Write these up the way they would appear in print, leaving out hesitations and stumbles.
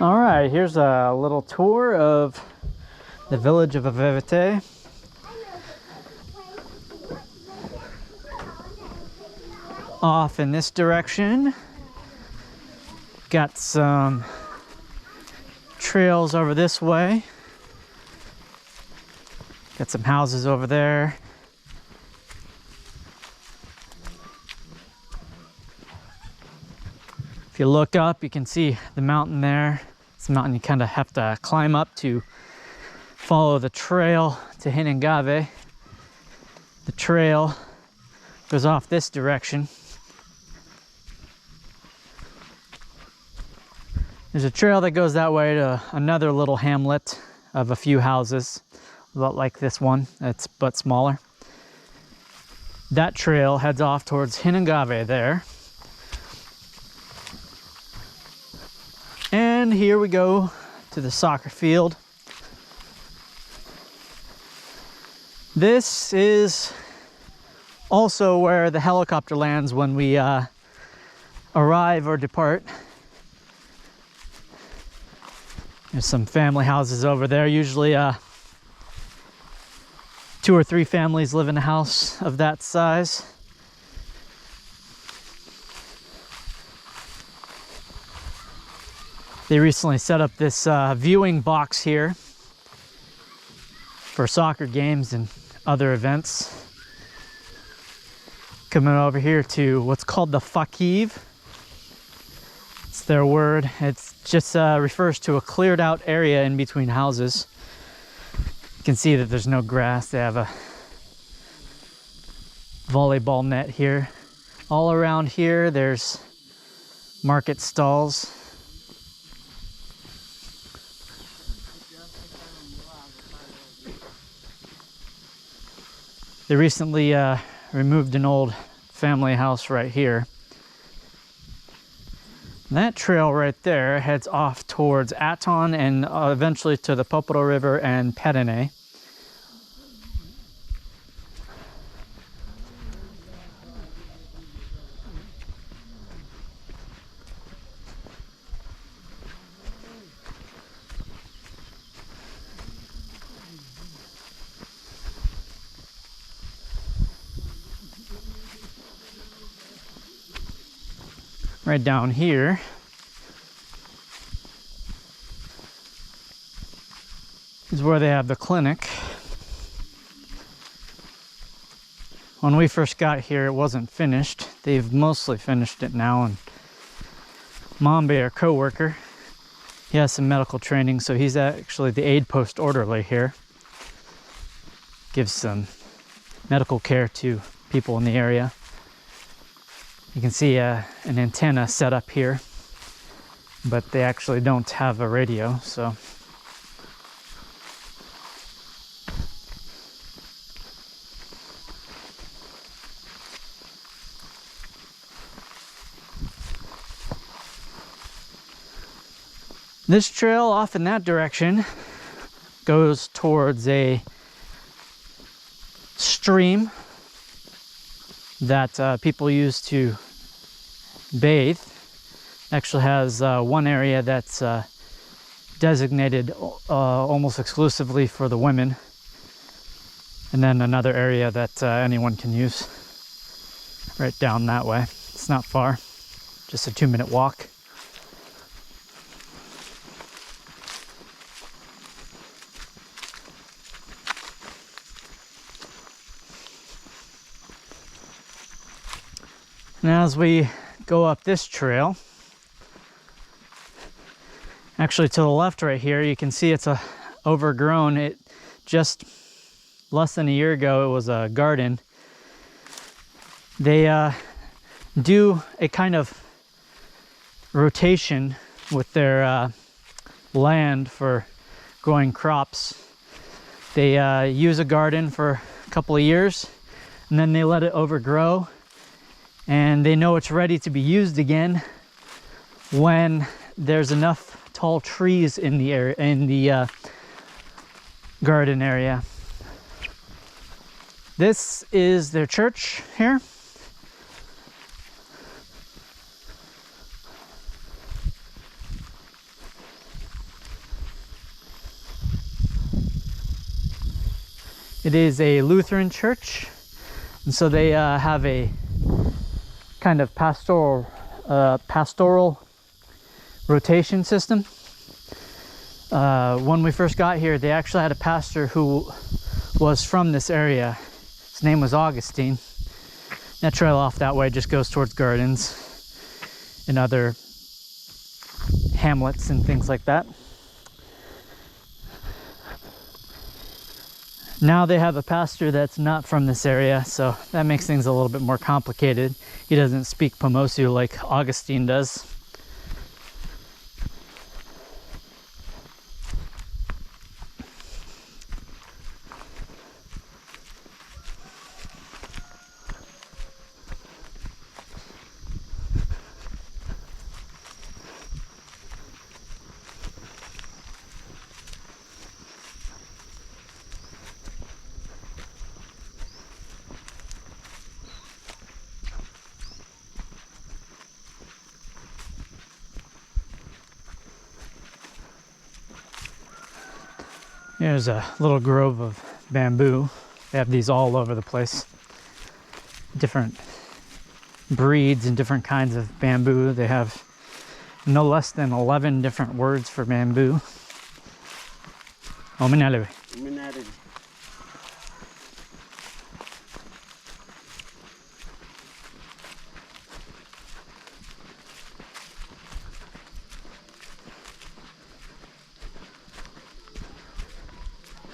All right, here's a little tour of the village of Avevete. Off in this direction, got some trails over this way. Got some houses over there. If you look up, you can see the mountain there. It's a mountain you kind of have to climb up to follow the trail to Hinengave. The trail goes off this direction. There's a trail that goes that way to another little hamlet of a few houses, about like this one, but smaller. That trail heads off towards Hinengave there. And here we go to the soccer field. This is also where the helicopter lands when we arrive or depart. There's some family houses over there. Usually 2 or 3 families live in a house of that size. They recently set up this viewing box here for soccer games and other events. Coming over here to what's called the fakiv. It's their word. It's just refers to a cleared out area in between houses. You can see that there's no grass. They have a volleyball net here. All around here there's market stalls. They recently removed an old family house right here. That trail right there heads off towards Aton and eventually to the Papua River and Pedene. Right down here is where they have the clinic. When we first got here, it wasn't finished. They've mostly finished it now, and Mambe, our co-worker, he has some medical training, so he's actually the aide post orderly here. Gives some medical care to people in the area. You can see an antenna set up here, but they actually don't have a radio, so. This trail off in that direction goes towards a stream that people use to bathe. Actually has one area that's designated almost exclusively for the women, and then another area that anyone can use right down that way. It's not far, just a 2-minute walk. Now as we go up this trail, actually to the left right here, you can see it's overgrown. It just less than a year ago, it was a garden. They do a kind of rotation with their land for growing crops. They use a garden for a couple of years, and then they let it overgrow, and they know it's ready to be used again when there's enough tall trees in the area, in the garden area. This is their church here. It is a Lutheran church, and so they have a kind of pastoral rotation system. When we first got here, they actually had a pastor who was from this area. His name was Augustine. That trail off that way just goes towards gardens and other hamlets and things like that. Now they have a pastor that's not from this area, so that makes things a little bit more complicated. He doesn't speak Pomosu like Augustine does. Here's a little grove of bamboo. They have these all over the place. Different breeds and different kinds of bamboo. They have no less than 11 different words for bamboo. Ominalewe.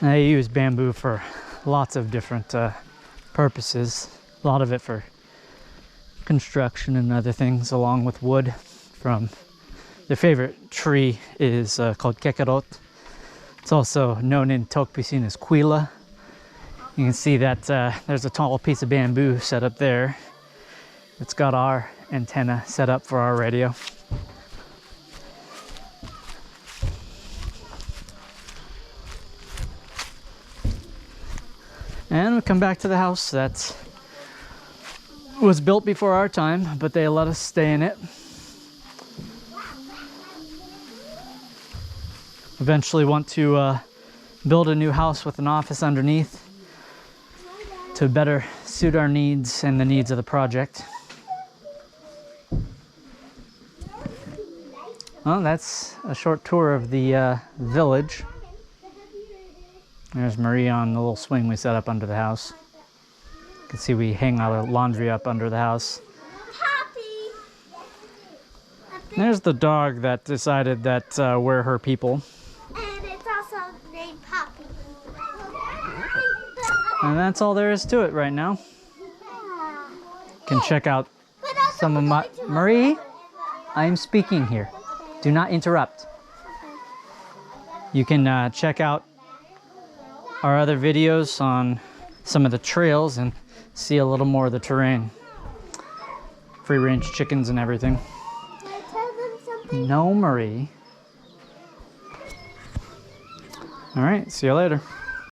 They use bamboo for lots of different purposes. A lot of it for construction and other things, along with wood. From their favorite tree is called kekerot. It's also known in Tokpisin as quila. You can see that there's a tall piece of bamboo set up there. It's got our antenna set up for our radio. And we come back to the house that was built before our time, but they let us stay in it. Eventually want to build a new house with an office underneath to better suit our needs and the needs of the project. Well, that's a short tour of the village. There's Marie on the little swing we set up under the house. You can see we hang our laundry up under the house. Poppy. There's the dog that decided that we're her people. And it's also named Poppy. And that's all there is to it right now. You can check out some of my... Marie, I'm speaking here. Do not interrupt. You can check out our other videos on some of the trails and see a little more of the terrain. Free range chickens and everything. Can I tell them something? No, Marie. All right, see you later.